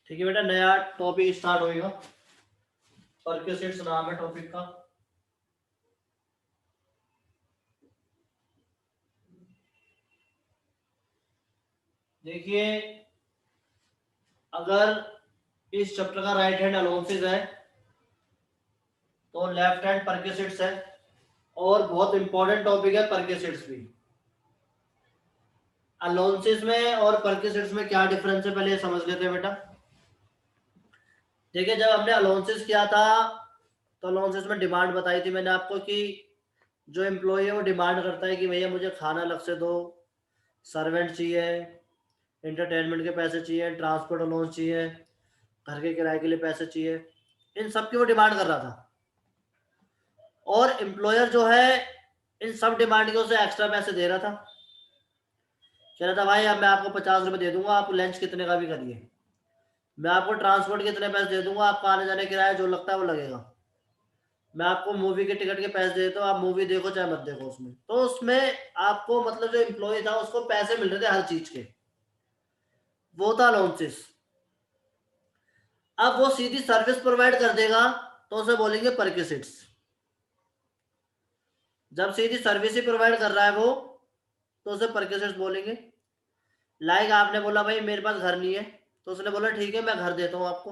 ठीक है बेटा, नया टॉपिक स्टार्ट होएगा। परक्यूसिट्स नाम है टॉपिक का। देखिए, अगर इस चैप्टर का राइट हैंड अलोन्सिस है तो लेफ्ट हैंड परक्यूसिट्स है, और बहुत इंपॉर्टेंट टॉपिक है परक्यूसिट्स भी। अलोन्सिस में और परक्यूसिट्स में क्या डिफरेंस है पहले समझ लेते हैं बेटा। देखिए, जब हमने अलोन्सिस किया था तो अलोन्सिस में डिमांड बताई थी मैंने आपको कि जो एम्प्लॉय है वो डिमांड करता है कि भैया मुझे खाना अलग से दो, सर्वेंट चाहिए, एंटरटेनमेंट के पैसे चाहिए, ट्रांसपोर्ट अलाउंस चाहिए, घर के किराए के लिए पैसे चाहिए, इन सब की वो डिमांड कर रहा था। और एम्प्लॉयर जो है इन सब डिमांड के उसे एक्स्ट्रा पैसे दे रहा था। कह रहा था भाई अब मैं आपको 50 रुपये दे दूंगा, आप लंच कितने का भी करिए, मैं आपको ट्रांसपोर्ट के इतने पैसे दे दूंगा, आपका आने जाने किराया जो लगता है वो लगेगा, मैं आपको मूवी के टिकट के पैसे देता हूँ, आप मूवी देखो चाहे मत देखो। उसमें तो उसमें आपको मतलब जो एम्प्लॉय था उसको पैसे मिल रहे थे हर चीज के, वो था अलाउंसेस। अब वो सीधी सर्विस प्रोवाइड कर देगा तो उसे बोलेंगे परक्यूसिट्स। जब सीधी सर्विस ही प्रोवाइड कर रहा है वो तो उसे परक्यूसिट्स बोलेंगे। लाइक आपने बोला भाई मेरे पास घर नहीं है, तो उसने बोला ठीक है मैं घर देता हूँ आपको।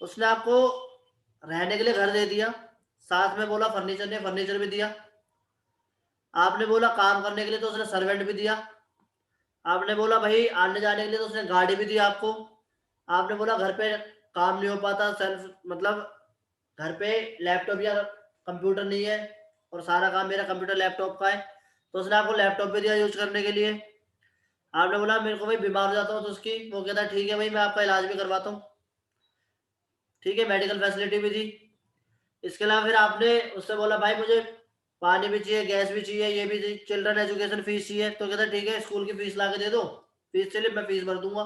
उसने आपको रहने के लिए घर दे दिया, साथ में बोला फर्नीचर ने फर्नीचर भी दिया। आपने बोला काम करने के लिए तो उसने सर्वेंट भी दिया। आपने बोला भाई आने जाने के लिए तो उसने गाड़ी भी दी आपको। आपने बोला घर पे काम नहीं हो पाता, सेल्फ मतलब घर पे लैपटॉप या कंप्यूटर नहीं है और सारा काम मेरा कंप्यूटर लैपटॉप का है, तो उसने आपको लैपटॉप भी दिया यूज करने के लिए। आपने बोला मेरे को भाई बीमार हो जाता हूँ तो उसकी वो कहता है ठीक है भाई मैं आपका इलाज भी करवाता हूँ, ठीक है, मेडिकल फैसिलिटी भी दी। इसके अलावा फिर आपने उससे बोला भाई मुझे पानी भी चाहिए, गैस भी चाहिए, ये भी चिल्ड्रन एजुकेशन फीस चाहिए, तो कहता है ठीक है स्कूल की फीस ला के दे दो, फीस चलिए मैं फीस भर दूंगा।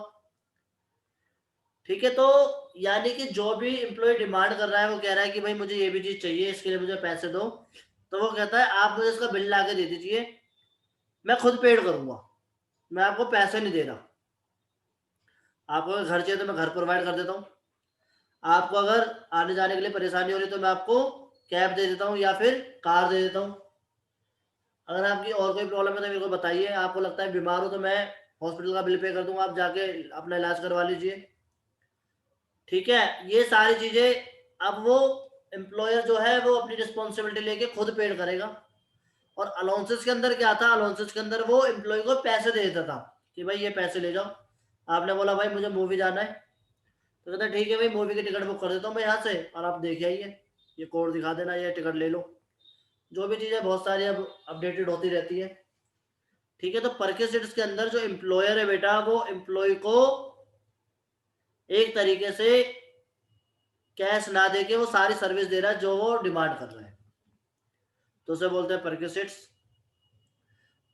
ठीक है, तो यानी कि जो भी एम्प्लॉय डिमांड कर रहा है वो कह रहा है कि भाई मुझे ये भी चीज चाहिए, इसके लिए मुझे पैसे दो, तो वो कहता है आप मुझे इसका बिल ला के दे दीजिए, मैं खुद पेड करूंगा, मैं आपको पैसे नहीं दे रहा। आपको अगर घर चाहिए तो मैं घर प्रोवाइड कर देता हूँ, आपको अगर आने जाने के लिए परेशानी हो रही है तो मैं आपको कैब दे देता हूँ या फिर कार दे देता हूँ। अगर आपकी और कोई प्रॉब्लम है तो मेरे को बताइए, आपको लगता है बीमार हो तो मैं हॉस्पिटल का बिल पे कर दूंगा, आप जाके अपना इलाज करवा लीजिए। ठीक है, ये सारी चीजें अब वो एम्प्लॉयर जो है वो अपनी रिस्पॉन्सिबिलिटी लेके खुद पेड करेगा। और अलाउंसेस के अंदर क्या था, अलाउंसेस के अंदर वो एम्प्लॉय को पैसे दे देता था कि भाई ये पैसे ले जाओ। आपने बोला भाई मुझे मूवी जाना है, तो कहता ठीक है भाई मूवी की टिकट बुक कर देता हूँ मैं यहाँ से, और आप देख आइए, ये कोड दिखा देना, ये टिकट ले लो। जो भी चीजें बहुत सारी अब अपडेटेड होती रहती है। ठीक है, तो परक्यूसिट्स के अंदर जो एम्प्लॉयर है बेटा वो एम्प्लॉय को एक तरीके से कैश ना दे के वो सारी सर्विस दे रहा है जो वो डिमांड कर रहा है, तो उसे बोलते हैं परक्यूसिट्स।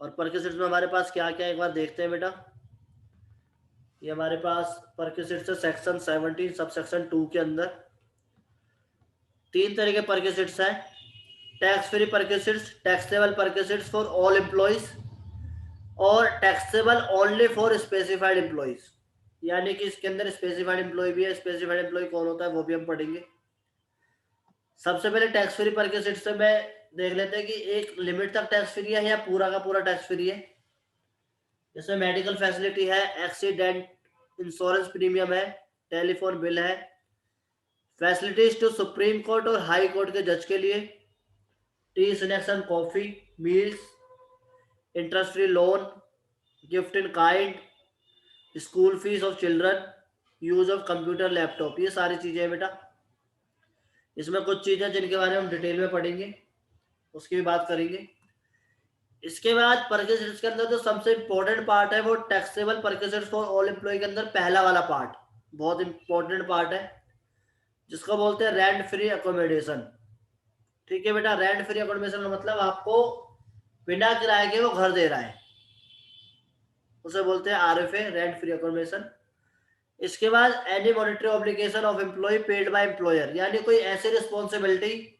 और परक्यूसिट्स में हमारे पास क्या क्या एक बार देखते हैं बेटा। ये हमारे पास परक्यूसिट्स है सेक्शन 17 सब सेक्शन 2 के अंदर। तीन तरह के परक्यूसिट्स हैं। Tax free perquisites, taxable perquisites for all employees, और taxable only for specified employees. यानी कि इसके अंदर स्पेसिफाइड एम्प्लॉय भी है, स्पेसिफाइड एम्प्लॉय कौन होता है वो भी हम पढ़ेंगे। सबसे पहले टैक्स फ्री परक्यूसिट्स से मैं देख लेते हैं कि एक लिमिट तक टैक्स फ्री है या पूरा का पूरा टैक्स फ्री है। जैसे मेडिकल फैसिलिटी है, एक्सीडेंट इंश्योरेंस प्रीमियम है, टेलीफोन बिल है, फैसिलिटीज टू सुप्रीम कोर्ट और हाई कोर्ट के जज के लिए, T snacks and coffee, meals, interest free loan, gift in kind, school fees of children, use of computer laptop, ये सारी चीजें हैं बेटा। इसमें कुछ चीजें जिनके बारे में हम डिटेल में पढ़ेंगे, उसकी भी बात करेंगे। इसके बाद परक्यूसिट्स के अंदर जो सबसे इंपॉर्टेंट पार्ट है वो taxable perquisites for all employ के अंदर पहला वाला पार्ट बहुत इंपॉर्टेंट पार्ट है, जिसको बोलते हैं रेंट फ्री अकोमोडेशन। ठीक है बेटा, रेंट फ्री अकोमोडेशन का मतलब आपको बिना किराए के वो घर दे रहा है, उसे बोलते हैं आरएफए, रेंट फ्री अकोमोडेशन। इसके बाद any monetary obligation of employee paid by employer, यानी कोई ऐसी रिस्पॉन्सिबिलिटी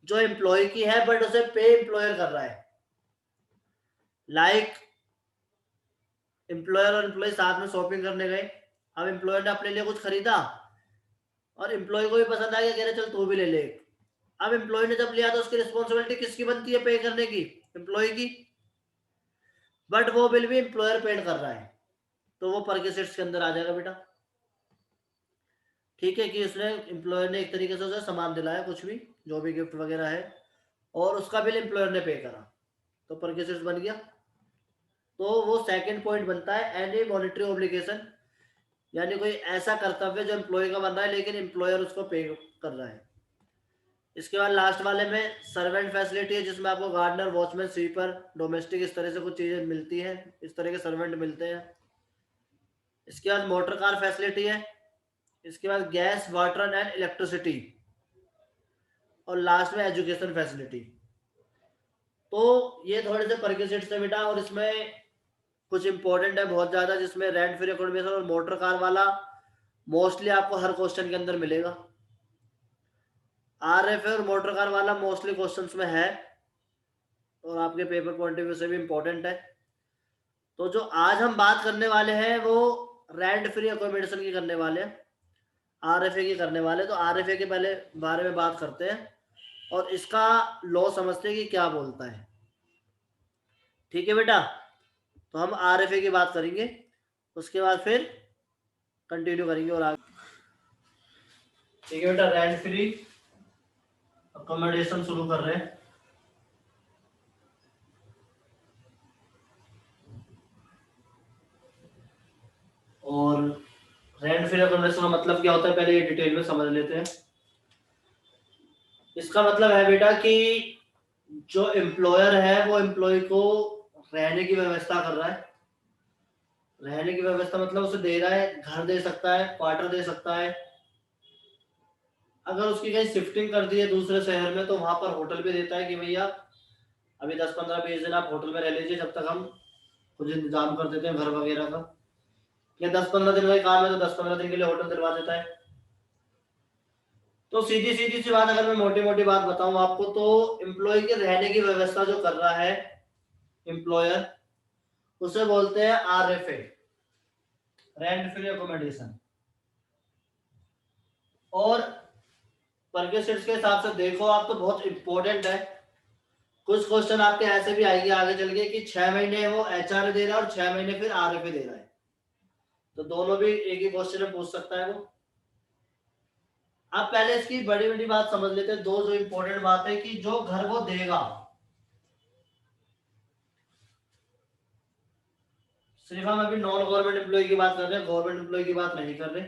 जो एम्प्लॉय की है बट उसे पे एम्प्लॉयर कर रहा है। लाइक एम्प्लॉयर और एम्प्लॉय साथ में शॉपिंग करने गए, अब एम्प्लॉयर ने अपने लिए कुछ खरीदा और एम्प्लॉय को भी पसंद आ गया, कह रहे चल तू भी ले ले। अब एम्प्लॉय ने जब लिया तो उसकी रिस्पॉन्सिबिलिटी किसकी बनती है पे करने की? एम्प्लॉय की। बट वो बिल भी एम्प्लॉयर पेड कर रहा है, तो वो परकेसेट्स के अंदर आ जाएगा बेटा। ठीक है, कि उसने एम्प्लॉयर ने एक तरीके से उसे सामान दिलाया, कुछ भी जो भी गिफ्ट वगैरह है, और उसका बिल एम्प्लॉयर ने पे करा, तो परकेसेट्स बन गया। तो वो सेकंड पॉइंट बनता है, एनी मॉनिटरी ऑब्लिगेशन, यानी कोई ऐसा कर्तव्य जो एम्प्लॉय का बन रहा है लेकिन एम्प्लॉयर उसको पे कर रहा है। इसके बाद लास्ट वाले में सर्वेंट फैसिलिटी है, जिसमें आपको गार्डनर, वॉचमैन, स्वीपर, डोमेस्टिक, इस तरह से कुछ चीजें मिलती हैं, इस तरह के सर्वेंट मिलते हैं। इसके बाद मोटर कार फैसिलिटी है। इसके बाद गैस, वाटर एंड इलेक्ट्रिसिटी, और लास्ट में एजुकेशन फैसिलिटी। तो ये थोड़े से परकेसेट्स है बेटा, और इसमें कुछ इंपॉर्टेंट है बहुत ज्यादा, जिसमें रेंट फ्री अकोमोडेशन और मोटर कार वाला मोस्टली आपको हर क्वेश्चन के अंदर मिलेगा। आरएफ और मोटर कार वाला मोस्टली क्वेश्चंस में है, और आपके पेपर पॉइंट ऑफ व्यू से भी इंपॉर्टेंट है। तो जो आज हम बात करने वाले हैं वो रेंट फ्री अकोमोडेशन की करने वाले हैं, आरएफए की करने वाले। तो आरएफए के पहले बारे में बात करते हैं और इसका लॉ समझते हैं कि क्या बोलता है। ठीक है बेटा, तो हम आरएफए की बात करेंगे, उसके बाद फिर कंटिन्यू करेंगे और आगे। ठीक है बेटा, रेंट फ्री अकोमोडेशन शुरू कर रहे हैं। और रेंट फ्री अकोमोडेशन का मतलब क्या होता है पहले ये डिटेल में समझ लेते हैं। इसका मतलब है बेटा कि जो एम्प्लॉयर है वो एम्प्लॉय को रहने की व्यवस्था कर रहा है। रहने की व्यवस्था मतलब उसे दे रहा है, घर दे सकता है, क्वार्टर दे सकता है। अगर उसकी कहीं शिफ्टिंग कर दी है दूसरे शहर में, तो वहां पर होटल भी देता है कि भैया अभी 10-15-20 दिन आप होटल में रह लीजिए, जब तक हम कुछ इंतजाम कर देते हैं घर वगैरह का। या 10-15 दिन का काम है तो 10-15 दिन के लिए होटल दिलवा देता है। तो सीधी सीधी सी बात, अगर मैं मोटी मोटी बात बताऊं आपको, तो एम्प्लॉय के रहने की व्यवस्था जो कर रहा है एम्प्लॉयर, उसे बोलते हैं आरएफए, रेंट फ्री अकोमोडेशन। और परकेसेट्स के हिसाब से देखो आप, तो बहुत इंपॉर्टेंट है। कुछ क्वेश्चन आपके ऐसे भी आएंगे आगे चल के कि 6 महीने वो एचआर दे रहा है और 6 महीने फिर आरएफए दे रहा है, तो दोनों भी एक ही क्वेश्चन में पूछ सकता है वो। आप पहले इसकी बड़ी बड़ी बात समझ लेते हैं, दो जो इंपॉर्टेंट बात है कि जो घर वो देगा, सिर्फ हम अभी नॉन गवर्नमेंट एम्प्लॉय की बात कर रहे हैं, गवर्नमेंट एम्प्लॉय की बात नहीं कर रहे।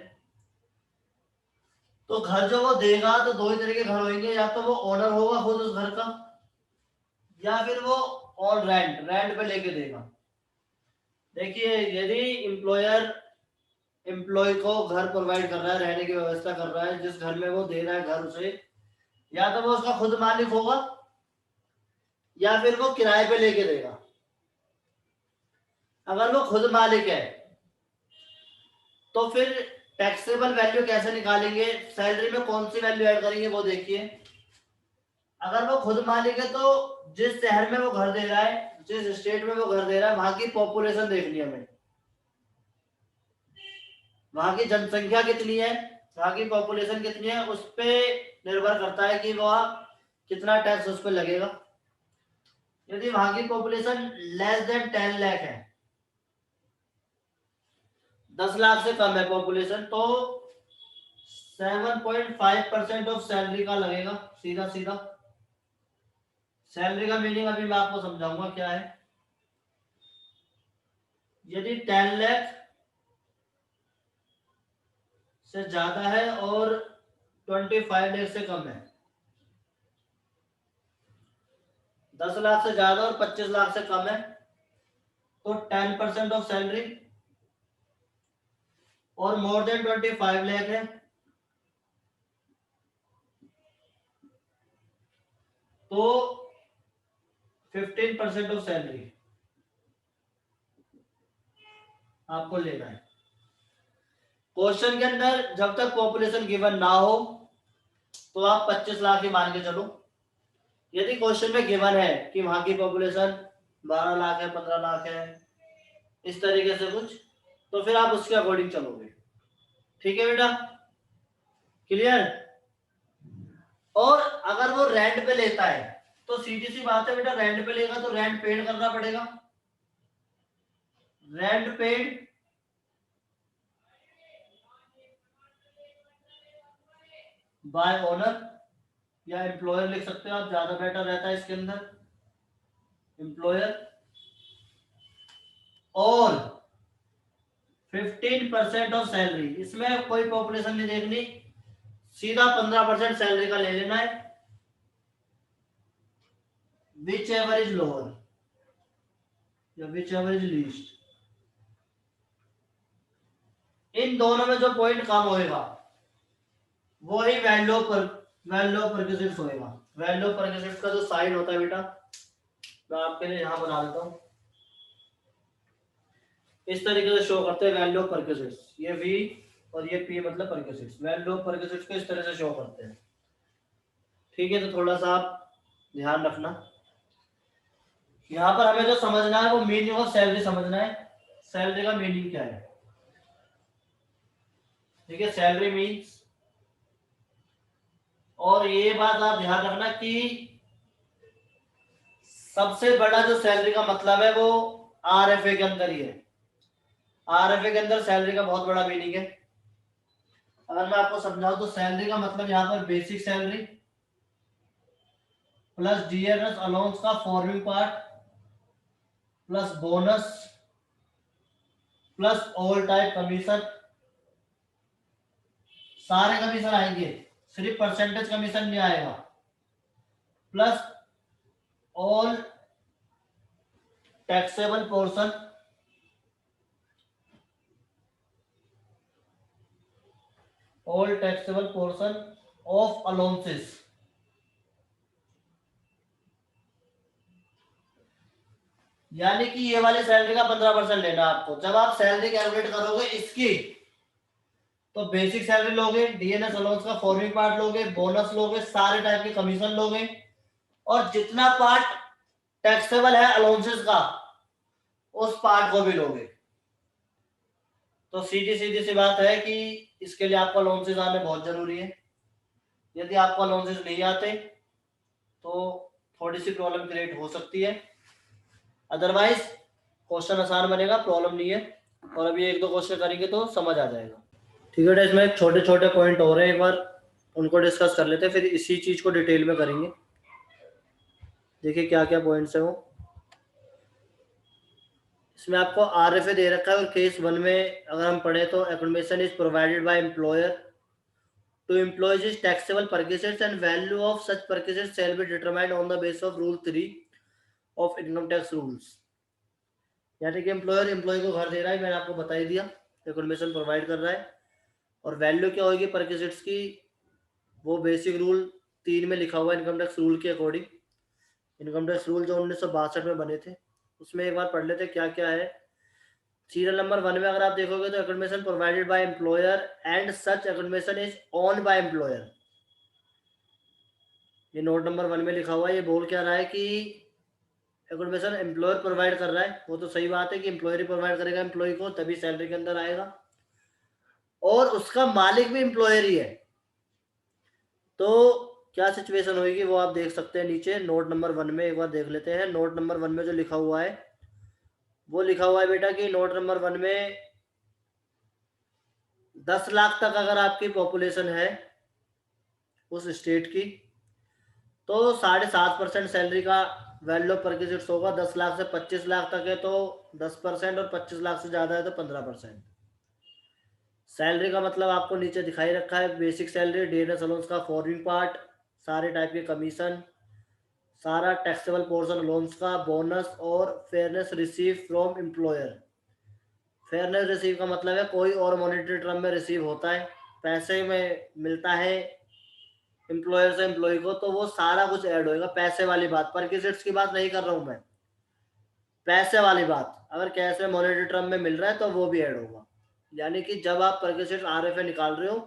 तो घर जो वो देगा, तो दो ही तरह के घर होंगे, या तो वो ओनर होगा खुद उस घर का, या फिर वो ऑन रेंट, रेंट पे लेके देगा। देखिए, यदि एम्प्लॉयर एम्प्लॉय को घर प्रोवाइड कर रहा है, रहने की व्यवस्था कर रहा है, जिस घर में वो दे रहा है घर उसे, या तो वो उसका खुद मालिक होगा या फिर वो किराए पे लेके देगा। अगर वो खुद मालिक है तो फिर टैक्सेबल वैल्यू कैसे निकालेंगे, सैलरी में कौन सी वैल्यू ऐड करेंगे वो देखिए। अगर वो खुद मालिक है तो जिस शहर में वो घर दे रहा है, जिस स्टेट में वो घर दे रहा है, वहां की पॉपुलेशन देखनी है हमें, वहां की जनसंख्या कितनी है, वहां की पॉपुलेशन कितनी है, उस पे निर्भर करता है कि वह कितना टैक्स उस पर लगेगा। यदि वहां की पॉपुलेशन लेस देन 10 लाख है, 10 लाख से कम है पॉपुलेशन, तो 7.5% ऑफ सैलरी का लगेगा, सीधा सीधा। सैलरी का मीनिंग अभी मैं आपको समझाऊंगा क्या है। यदि 10 लाख से ज्यादा है और 25 लाख से कम है, 10 लाख से ज्यादा और 25 लाख से कम है, तो 10% ऑफ सैलरी। और मोर देन 25 लाख है तो 15% ऑफ सैलरी आपको लेना है। क्वेश्चन के अंदर जब तक पॉपुलेशन गिवन ना हो तो आप 25 लाख ही मान के चलो। यदि क्वेश्चन में गिवन है कि वहां की पॉपुलेशन 12 लाख है, 15 लाख है, इस तरीके से कुछ, तो फिर आप उसके अकॉर्डिंग चलोगे। ठीक है बेटा, क्लियर। और अगर वो रेंट पे लेता है तो सीधी सी बात है बेटा, रेंट पे लेगा तो रेंट पेड करना पड़ेगा, रेंट पेड बाय ओनर, या एम्प्लॉयर लिख सकते हो आप, ज्यादा बेटर रहता है इसके अंदर, एम्प्लॉयर। और 15% ऑफ सैलरी, इसमें कोई पॉपुलेशन नहीं देखनी, सीधा 15% सैलरी का ले लेना है, विच एवर इज लोअर या विच एवर इज लीस्ट। इन दोनों में जो पॉइंट कम होएगा वो ही वैल्यू ऑफ परक्विजिट्स होएगा। वैल्यू ऑफ परक्विजिट्स का जो साइन होता है बेटा, मैं आपके लिए यहां बना देता हूं, इस तरीके से शो करते हैं वैल्यू ऑफ परक्विजिट्स, ये वी और ये पी मतलब परक्विजिट्स, वैल्यू ऑफ परक्विजिट्स को इस तरह से शो करते हैं। ठीक है, तो थोड़ा सा आप ध्यान रखना, यहां पर हमें जो समझना है वो मीनिंग ऑफ सैलरी समझना है, सैलरी का मीनिंग क्या है। ठीक है, सैलरी मीन्स, और ये बात आप ध्यान रखना कि सबसे बड़ा जो सैलरी का मतलब है वो आरएफए के अंदर ही है, आरएफए के अंदर सैलरी का बहुत बड़ा मीनिंग है। अगर मैं आपको समझाऊं तो सैलरी का मतलब यहाँ पर basic salary plus DNS allowance का forming part plus bonus plus all type commission, सारे कमीशन आएंगे, सिर्फ परसेंटेज कमीशन नहीं आएगा, plus all taxable portion, all taxable portion of allowances. यानी कि ये वाली सैलरी का 15% लेना आपको। जब आप सैलरी कैलकुलेट करोगे इसकी, तो बेसिक सैलरी लोगे, डीएनएस अलाउंस का फॉर्मिंग पार्ट लोगे, बोनस लोगे, सारे टाइप के कमीशन लोगे, और जितना पार्ट टैक्सेबल है अलाउंसेस का उस पार्ट को भी लोगे। तो सीधी सीधी सी बात है कि इसके लिए आपको अलाउंसेस आने बहुत जरूरी है। यदि आपको अलाउंसेस नहीं आते तो थोड़ी सी प्रॉब्लम क्रिएट हो सकती है, अदरवाइज क्वेश्चन आसान बनेगा, प्रॉब्लम नहीं है। और अभी एक दो क्वेश्चन करेंगे तो समझ आ जाएगा। ठीक है, इसमें छोटे छोटे पॉइंट हो रहे हैं, एक बार उनको डिस्कस कर लेते हैं, फिर इसी चीज को डिटेल में करेंगे। देखिए क्या क्या पॉइंट्स है वो, इसमें आपको आरएफए दे रखा है, और केस 1 में अगर हम पढ़े तो accommodation is provided by employer to employees taxable purchases and value of such purchases shall be determined on the base of rule 3 of income tax rules. यानी कि एम्प्लॉयर एम्प्लॉय को घर दे रहा है, मैंने आपको बता ही दिया, एकोमोडेशन प्रोवाइड कर रहा है, और वैल्यू क्या होगी परचेसेस की, वो बेसिक रूल 3 में लिखा हुआ है इनकम टैक्स रूल के अकॉर्डिंग। इनकम टैक्स रूल जो 1962 में बने थे, उसमें एक बार पढ़ लेते क्या क्या है। सीरियल नंबर 1 में अगर आप देखोगे तो accommodation provided by employer and such accommodation is owned by employer. ये नोट नंबर 1 में लिखा हुआ है, ये बोल क्या रहा है कि एकोमोडेशन एम्प्लॉयर प्रोवाइड कर रहा है, वो तो सही बात है कि एम्प्लॉयर ही प्रोवाइड करेगा एम्प्लॉय को, तभी सैलरी के अंदर आएगा, और उसका मालिक भी एम्प्लॉयर ही है। तो क्या सिचुएशन होगी वो आप देख सकते हैं नीचे नोट नंबर 1 में, एक बार देख लेते हैं। नोट नंबर 1 में जो लिखा हुआ है वो लिखा हुआ है बेटा कि नोट नंबर 1 में 10 लाख तक अगर आपकी पॉपुलेशन है उस स्टेट की, तो 7.5% सैलरी का वैल्यू ऑफ परचेज होगा। 10 लाख से 25 लाख तक है तो 10%, और 25 लाख से ज्यादा है तो 15%। सैलरी का मतलब आपको नीचे दिखाई रखा है, बेसिक सैलरी, डीएनएस अलाउंस का फॉर्मिंग पार्ट, सारे टाइप के कमीशन, सारा टैक्सेबल पोर्शन लोन्स का, बोनस, और fairness receive from employer. Fairness receive का मतलब है कोई और मॉनेटरी टर्म में रिसीव होता है, पैसे में मिलता है एम्प्लॉयर से एम्प्लॉय को, तो वो सारा कुछ ऐड होएगा। पैसे वाली बात, परक्विजिट्स की बात नहीं कर रहा हूं मैं, पैसे वाली बात, अगर कैश में मॉनेटरी टर्म में मिल रहा है तो वो भी ऐड होगा। यानी कि जब आप परक्विजिट्स आरएफए निकाल रहे हो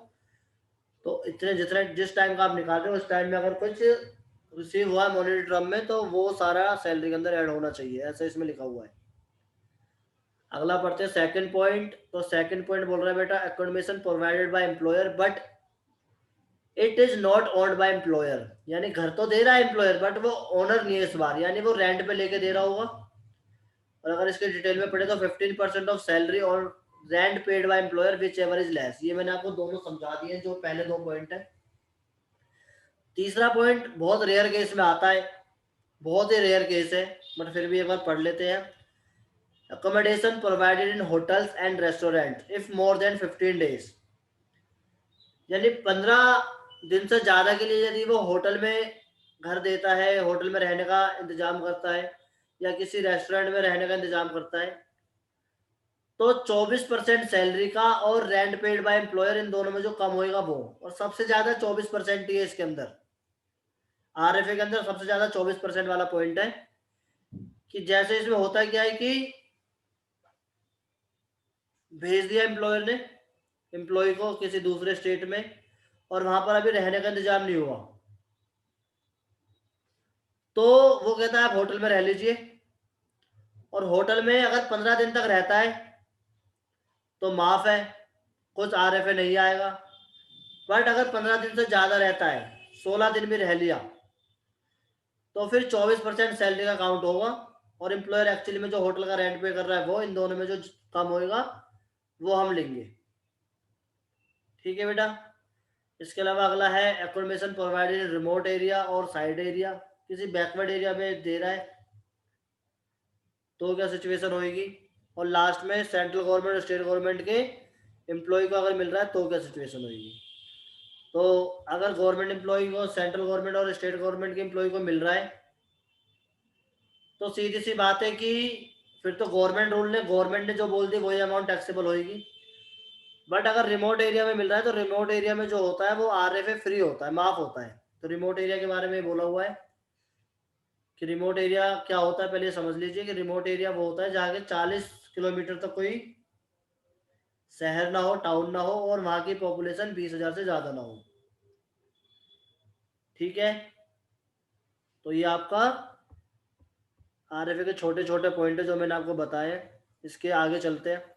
तो इतने जितने जिस टाइम का आप निकाल रहे हो उस टाइम में अगर कुछ रिसीव हुआ है मॉनेटरी टर्म में तो वो सारा सैलरी के अंदर ऐड होना चाहिए, ऐसा इसमें लिखा हुआ है। अगला पढ़ते हैं सेकंड पॉइंट। तो सेकंड पॉइंट बोल रहा है बेटा, accommodation provided by employer but it is not owned by employer. यानी घर तो दे रहा है एम्प्लॉयर बट वो ओनर नहीं है इस बार, यानी वो रेंट पे लेके दे रहा होगा। और अगर इसके डिटेल में पढ़े तो 15% ऑफ सैलरी और rent paid by employer which ever is less. ये मैंने आपको दोनों समझा दिए जो पहले दो पॉइंट है। तीसरा पॉइंट बहुत रेयर केस में आता है, बहुत ही रेयर केस है, बट फिर भी एक बार पढ़ लेते हैं। accommodation provided in hotels and restaurant if more than 15 days। यानी 15 दिन से ज्यादा के लिए यदि वो होटल में घर देता है, होटल में रहने का इंतजाम करता है या किसी रेस्टोरेंट में रहने का इंतजाम करता है, तो 24% सैलरी का और rent paid by employer in दोनों में जो कम होएगा वो, और सबसे ज्यादा 24% ही है इसके अंदर। आरएफए के अंदर सबसे ज्यादा 24% वाला पॉइंट है कि जैसे इसमें होता क्या है कि भेज दिया एम्प्लॉयर ने एम्प्लॉय को किसी दूसरे स्टेट में और वहां पर अभी रहने का इंतजाम नहीं हुआ, तो वो कहता है आप होटल में रह लीजिए। और होटल में अगर 15 दिन तक रहता है तो माफ है, कुछ आरएफए नहीं आएगा। बट अगर 15 दिन से ज्यादा रहता है, 16 दिन भी रह लिया, तो फिर 24% सैलरी का काउंट होगा। और एम्प्लॉयर एक्चुअली में जो होटल का रेंट पे कर रहा है वो, इन दोनों में जो कम होएगा वो हम लेंगे। ठीक है बेटा। इसके अलावा अगला है accommodation provided in remote area और साइड एरिया। किसी बैकवर्ड एरिया में दे रहा है तो क्या सिचुएशन होगी। और लास्ट में सेंट्रल गवर्नमेंट और स्टेट गवर्नमेंट के एम्प्लॉय को अगर मिल रहा है तो क्या सिचुएशन होगी। तो अगर गवर्नमेंट एम्प्लॉय को, सेंट्रल गवर्नमेंट और स्टेट गवर्नमेंट के एम्प्लॉय को मिल रहा है तो सीधी सी बात है कि फिर तो गवर्नमेंट ने जो बोल दी वही अमाउंट टैक्सेबल होगी। बट अगर रिमोट एरिया में मिल रहा है तो रिमोट एरिया में जो होता है वो आरएफए फ्री होता है, माफ होता है। तो रिमोट एरिया के बारे में बोला हुआ है कि रिमोट एरिया क्या होता है, पहले समझ लीजिए कि रिमोट एरिया वो होता है जहाँ के 40 किलोमीटर तक कोई शहर ना हो, टाउन ना हो, और वहां की पॉपुलेशन 20,000 से ज्यादा ना हो। ठीक है। तो ये आपका आरएफए के छोटे छोटे पॉइंट है जो मैंने आपको बताए। इसके आगे चलते हैं।